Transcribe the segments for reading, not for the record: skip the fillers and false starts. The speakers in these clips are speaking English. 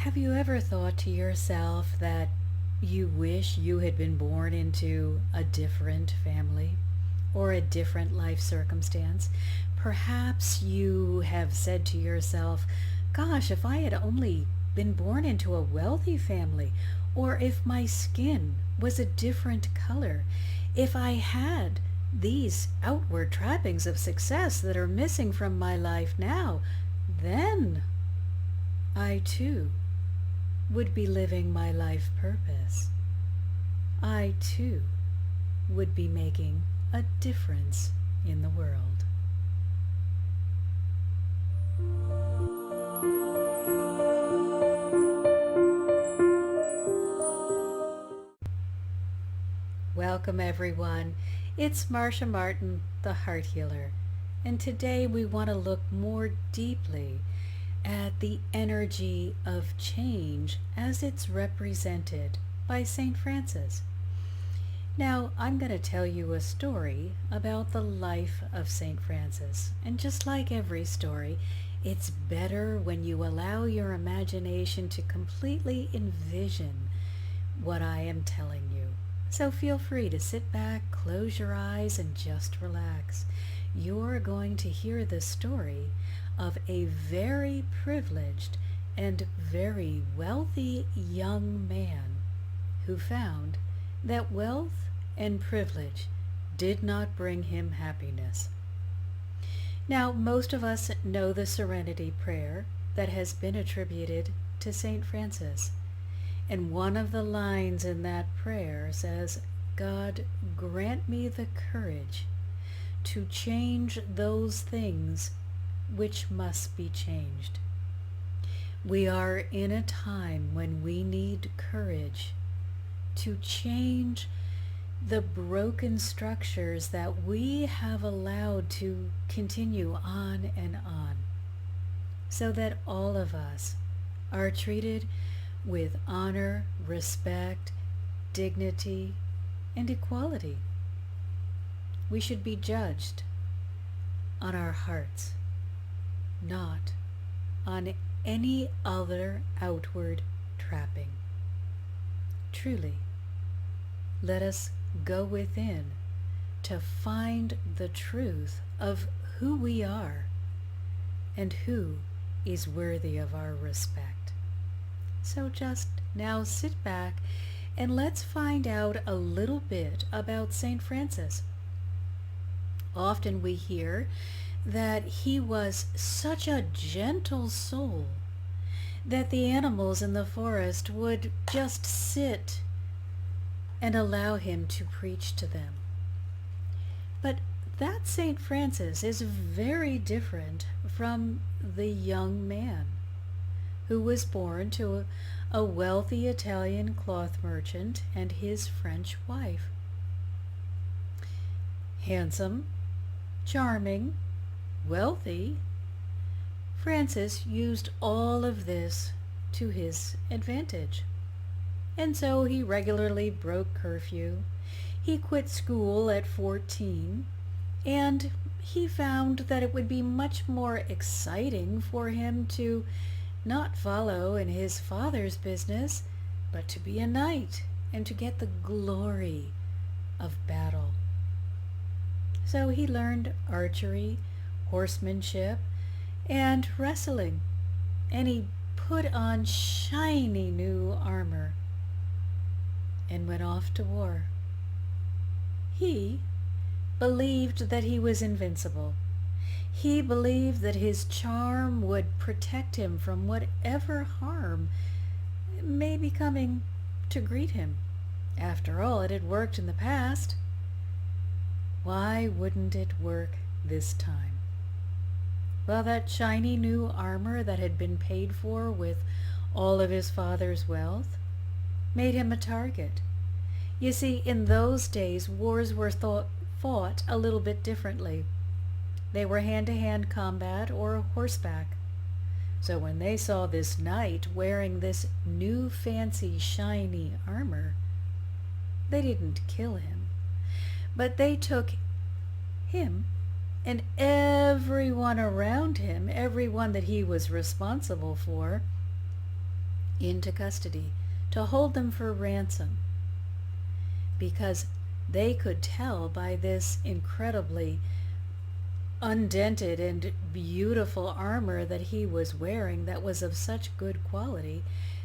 Have you ever thought to yourself that you wish you had been born into a different family or a different life circumstance? Perhaps you have said to yourself, gosh, if I had only been born into a wealthy family, or if my skin was a different color, if I had these outward trappings of success that are missing from my life now, then I too would be living my life purpose. I too would be making a difference in the world. Welcome everyone. It's Marcia Martin, the Heart Healer, and today we want to look more deeply at the energy of change as it's represented by St. Francis. Now, I'm going to tell you a story about the life of St. Francis. And just like every story, it's better when you allow your imagination to completely envision what I am telling you. So feel free to sit back, close your eyes, and just relax. You're going to hear the story of a very privileged and very wealthy young man who found that wealth and privilege did not bring him happiness. Now, most of us know the Serenity Prayer that has been attributed to St. Francis. And one of the lines in that prayer says, God, grant me the courage to change those things which must be changed. We are in a time when we need courage to change the broken structures that we have allowed to continue on and on, so that all of us are treated with honor, respect, dignity, and equality. We should be judged on our hearts, not on any other outward trapping. Truly, let us go within to find the truth of who we are and who is worthy of our respect. So just now sit back and let's find out a little bit about St. Francis. Often we hear that he was such a gentle soul that the animals in the forest would just sit and allow him to preach to them. But that St. Francis is very different from the young man who was born to a wealthy Italian cloth merchant and his French wife. Handsome, charming, wealthy, Francis used all of this to his advantage. And so he regularly broke curfew. He quit school at 14, and he found that it would be much more exciting for him to not follow in his father's business, but to be a knight and to get the glory of battle. So he learned archery, horsemanship, and wrestling, and he put on shiny new armor and went off to war. He believed that he was invincible. He believed that his charm would protect him from whatever harm may be coming to greet him. After all, it had worked in the past. Why wouldn't it work this time? Well, that shiny new armor that had been paid for with all of his father's wealth made him a target. You see, in those days, wars were fought a little bit differently. They were hand-to-hand combat or horseback. So when they saw this knight wearing this new fancy shiny armor, they didn't kill him, but they took him and everyone around him, everyone that he was responsible for, into custody to hold them for ransom, because they could tell by this incredibly undented and beautiful armor that he was wearing that was of such good quality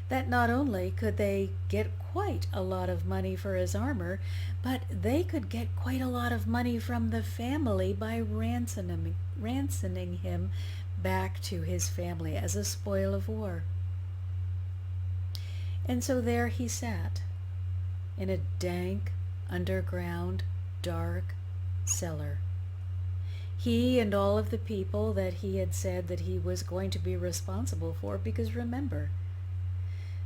that not only could they get quite a lot of money for his armor, but they could get quite a lot of money from the family by ransoming him back to his family as a spoil of war. And so there he sat in a dank, underground, dark cellar. He and all of the people that he had said that he was going to be responsible for, because remember,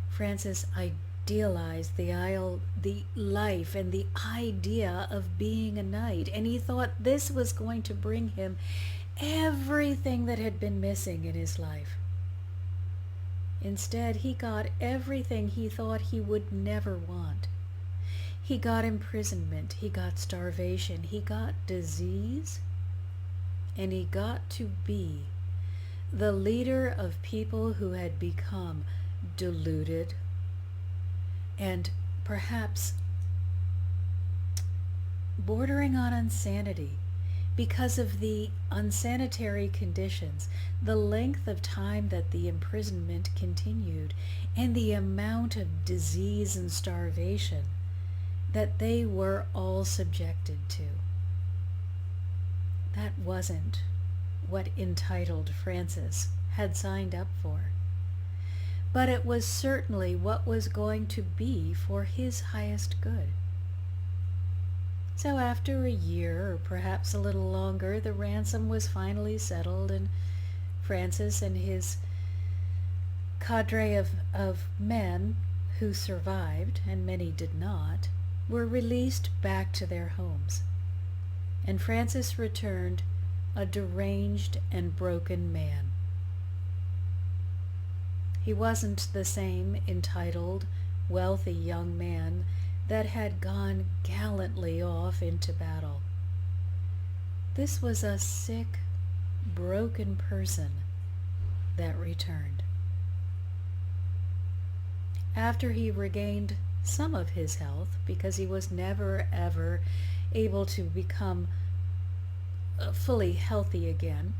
Francis idealized the life and the idea of being a knight, and he thought this was going to bring him everything that had been missing in his life. Instead, he got everything he thought he would never want. He got imprisonment, he got starvation, he got disease, and he got to be the leader of people who had become deluded and perhaps bordering on insanity because of the unsanitary conditions, the length of time that the imprisonment continued, and the amount of disease and starvation that they were all subjected to. That wasn't what entitled Francis had signed up for. But it was certainly what was going to be for his highest good. So after a year, or perhaps a little longer, the ransom was finally settled, and Francis and his cadre of men who survived, and many did not, were released back to their homes. And Francis returned a deranged and broken man. He wasn't the same entitled, wealthy young man that had gone gallantly off into battle. This was a sick, broken person that returned. After he regained some of his health, because he was never ever able to become fully healthy again,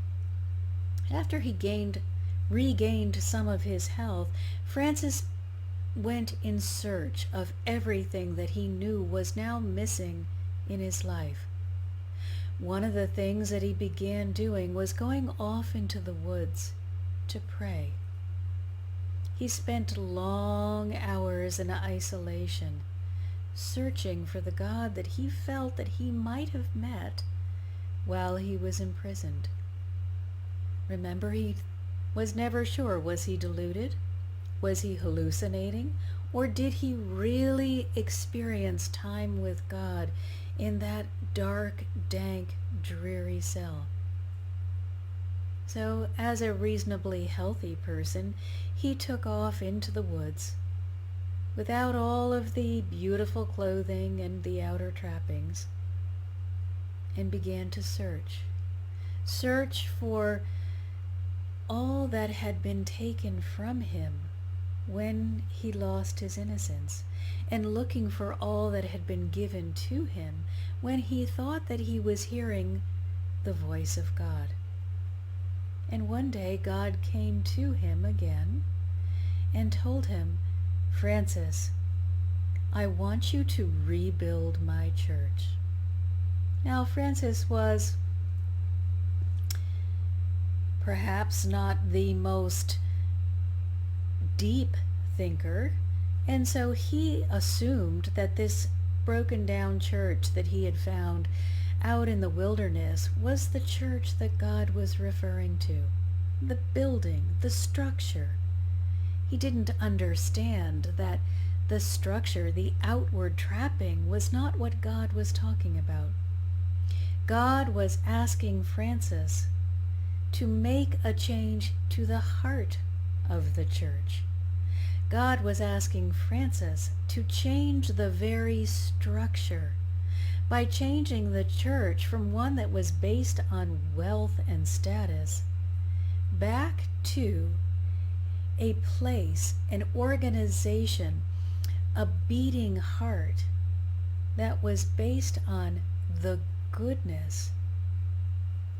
after he regained some of his health, Francis went in search of everything that he knew was now missing in his life. One of the things that he began doing was going off into the woods to pray. He spent long hours in isolation, searching for the God that he felt that he might have met while he was imprisoned. Remember, he was never sure, was he deluded? Was he hallucinating? Or did he really experience time with God in that dark, dank, dreary cell? So, as a reasonably healthy person, he took off into the woods without all of the beautiful clothing and the outer trappings, and began to search for all that had been taken from him when he lost his innocence, and looking for all that had been given to him when he thought that he was hearing the voice of God. And one day God came to him again and told him, "Francis, I want you to rebuild my church." Now, Francis was perhaps not the most deep thinker, and so he assumed that this broken down church that he had found out in the wilderness was the church that God was referring to. The building, the structure. He didn't understand that the structure, the outward trapping, was not what God was talking about. God was asking Francis to make a change to the heart of the church. God was asking Francis to change the very structure by changing the church from one that was based on wealth and status back to a place, an organization, a beating heart that was based on the goodness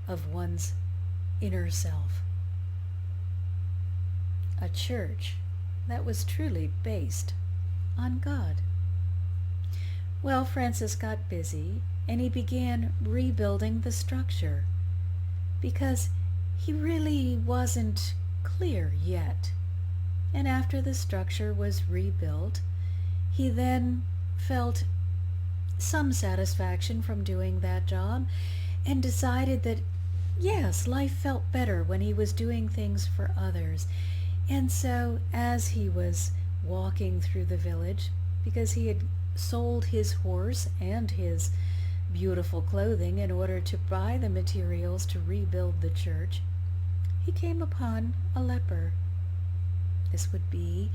of one's inner self. A church that was truly based on God. Well, Francis got busy and he began rebuilding the structure because he really wasn't clear yet. And after the structure was rebuilt, he then felt some satisfaction from doing that job and decided that, yes, life felt better when he was doing things for others. And so as he was walking through the village, because he had sold his horse and his beautiful clothing in order to buy the materials to rebuild the church, he came upon a leper. This would be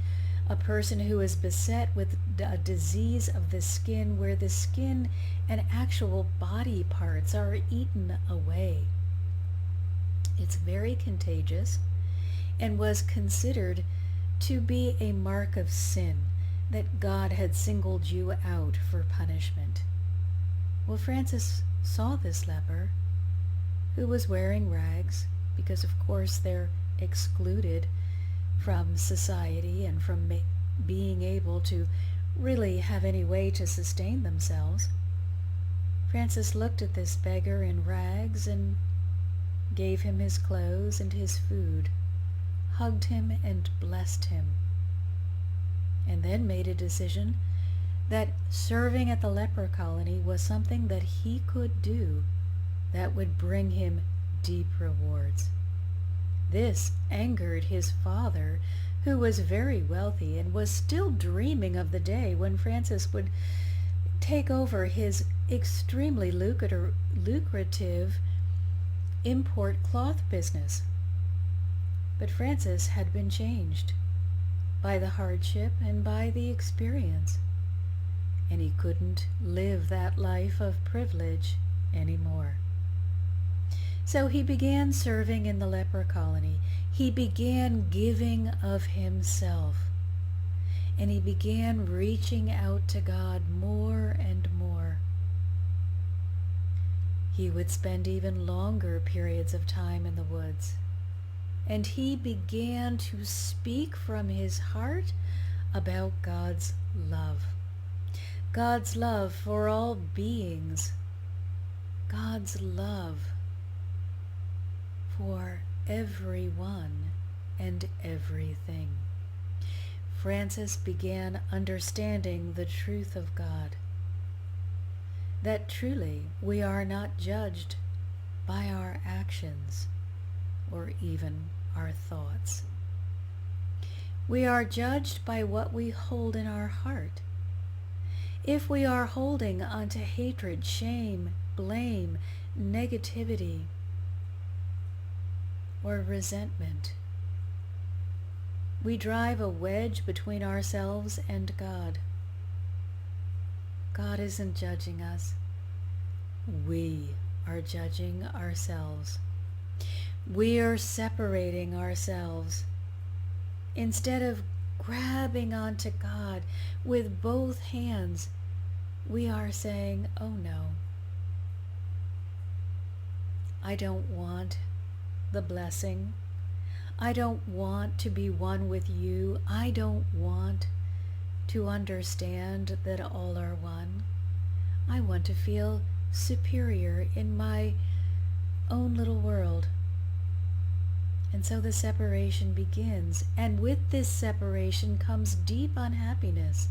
a person who is beset with a disease of the skin where the skin and actual body parts are eaten away. It's very contagious and was considered to be a mark of sin, that God had singled you out for punishment. Well, Francis saw this leper, who was wearing rags, because of course they're excluded from society and from being able to really have any way to sustain themselves. Francis looked at this beggar in rags and gave him his clothes and his food, hugged him and blessed him, and then made a decision that serving at the leper colony was something that he could do that would bring him deep rewards. This angered his father, who was very wealthy and was still dreaming of the day when Francis would take over his extremely lucrative import cloth business. But Francis had been changed by the hardship and by the experience, and he couldn't live that life of privilege anymore. So he began serving in the leper colony. He began giving of himself, and he began reaching out to God more and more. He would spend even longer periods of time in the woods, and he began to speak from his heart about God's love. God's love for all beings. God's love for everyone and everything. Francis began understanding the truth of God, that truly we are not judged by our actions or even our thoughts. We are judged by what we hold in our heart. If we are holding onto hatred, shame, blame, negativity, or resentment, we drive a wedge between ourselves and God. God isn't judging us. We are judging ourselves. We are separating ourselves. Instead of grabbing onto God with both hands, we are saying, oh no, I don't want the blessing. I don't want to be one with you. I don't want to understand that all are one. I want to feel superior in my own little world. And so the separation begins. And with this separation comes deep unhappiness.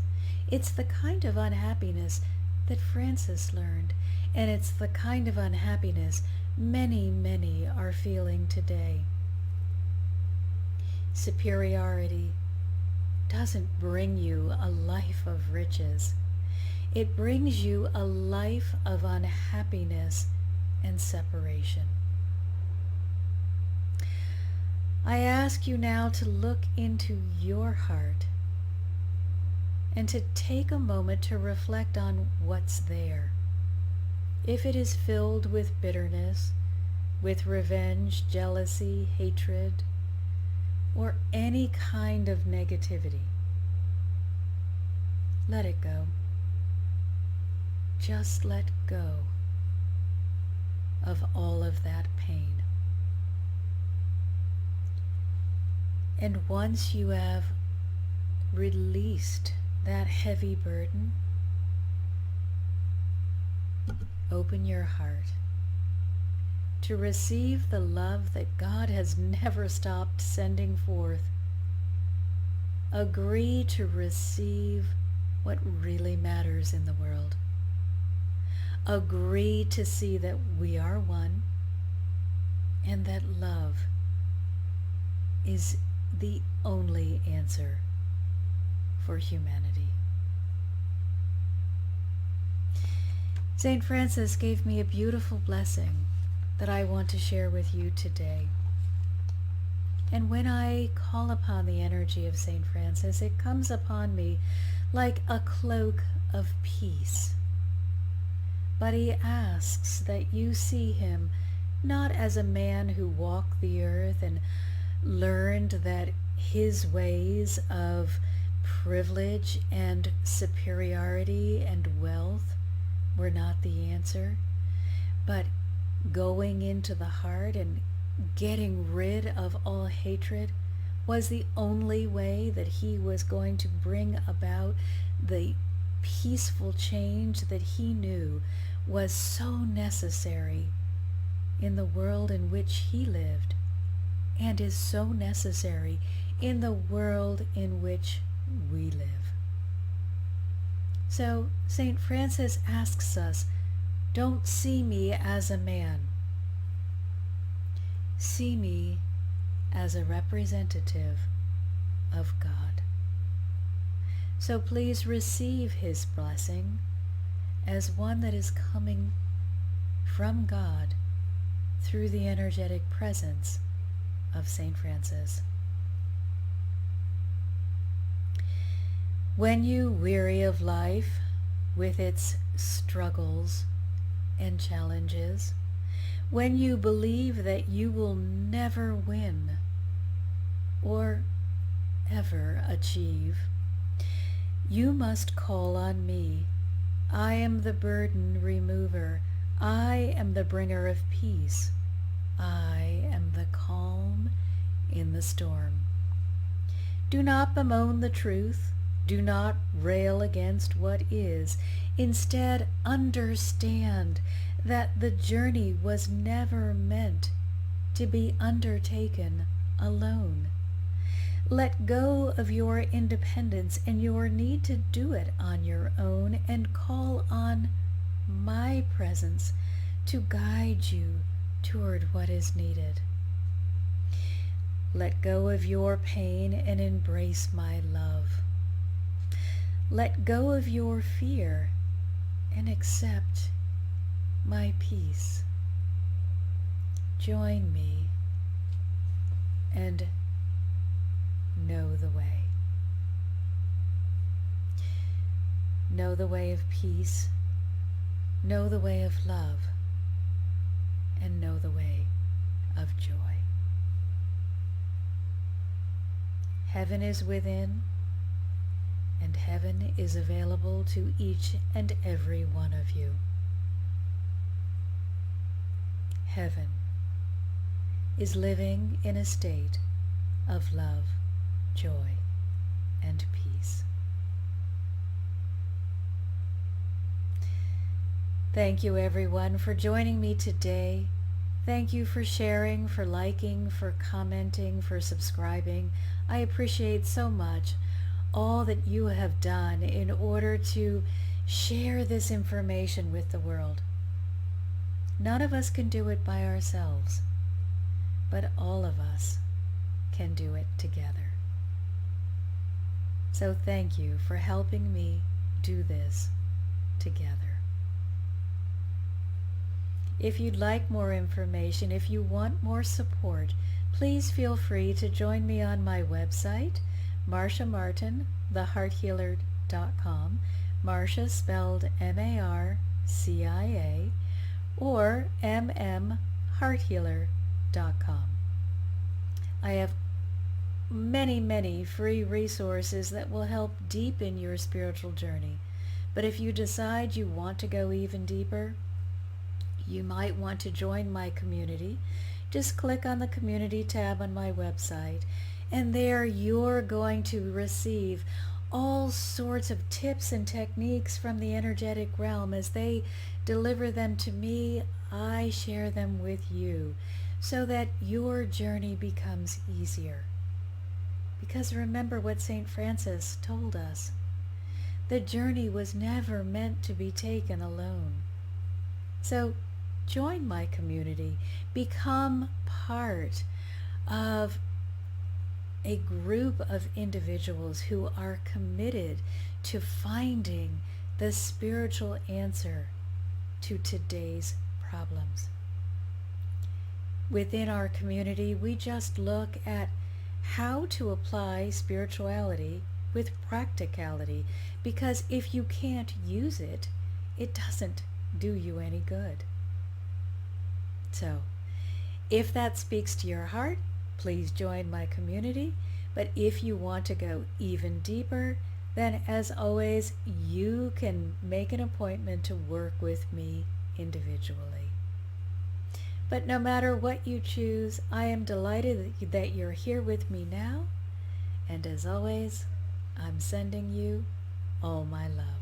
It's the kind of unhappiness that Francis learned. And it's the kind of unhappiness many are feeling today. Superiority doesn't bring you a life of riches. It brings you a life of unhappiness and separation. I ask you now to look into your heart and to take a moment to reflect on what's there. If it is filled with bitterness, with revenge, jealousy, hatred, or any kind of negativity. Let it go. Just let go of all of that pain. And once you have released that heavy burden, open your heart to receive the love that God has never stopped sending forth. Agree to receive what really matters in the world. Agree to see that we are one and that love is the only answer for humanity. St. Francis gave me a beautiful blessing that I want to share with you today. And when I call upon the energy of St. Francis, it comes upon me like a cloak of peace. But he asks that you see him not as a man who walked the earth and learned that his ways of privilege and superiority and wealth were not the answer, but going into the heart and getting rid of all hatred was the only way that he was going to bring about the peaceful change that he knew was so necessary in the world in which he lived, and is so necessary in the world in which we live. So St. Francis asks us, don't see me as a man. See me as a representative of God. So please receive his blessing as one that is coming from God through the energetic presence of St. Francis. When you weary of life with its struggles and challenges, when you believe that you will never win or ever achieve, you must call on me. I am the burden remover. I am the bringer of peace. I am the calm in the storm. Do not bemoan the truth. Do not rail against what is. Instead, understand that the journey was never meant to be undertaken alone. Let go of your independence and your need to do it on your own, and call on my presence to guide you toward what is needed. Let go of your pain and embrace my love. Let go of your fear and accept my peace. Join me and know the way. Know the way of peace, know the way of love, and know the way of joy. Heaven is within, and heaven is available to each and every one of you. Heaven is living in a state of love, joy, and peace. Thank you, everyone, for joining me today. Thank you for sharing, for liking, for commenting, for subscribing. I appreciate so much all that you have done in order to share this information with the world. None of us can do it by ourselves, but all of us can do it together. So thank you for helping me do this together. If you'd like more information, if you want more support, please feel free to join me on my website, Marcia Martin, thehearthealer.com, Marcia spelled M-A-R-C-I-A, or mmhearthealer.com. I have many free resources that will help deepen your spiritual journey. But if you decide you want to go even deeper, you might want to join my community. Just click on the community tab on my website, and there you're going to receive all sorts of tips and techniques from the energetic realm. As they deliver them to me, I share them with you so that your journey becomes easier. Because remember what St. Francis told us. The journey was never meant to be taken alone. So join my community. Become part of a group of individuals who are committed to finding the spiritual answer to today's problems. Within our community, we just look at how to apply spirituality with practicality, because if you can't use it, it doesn't do you any good. So, if that speaks to your heart, please join my community. But if you want to go even deeper, then as always, you can make an appointment to work with me individually. But no matter what you choose, I am delighted that you're here with me now. And as always, I'm sending you all my love.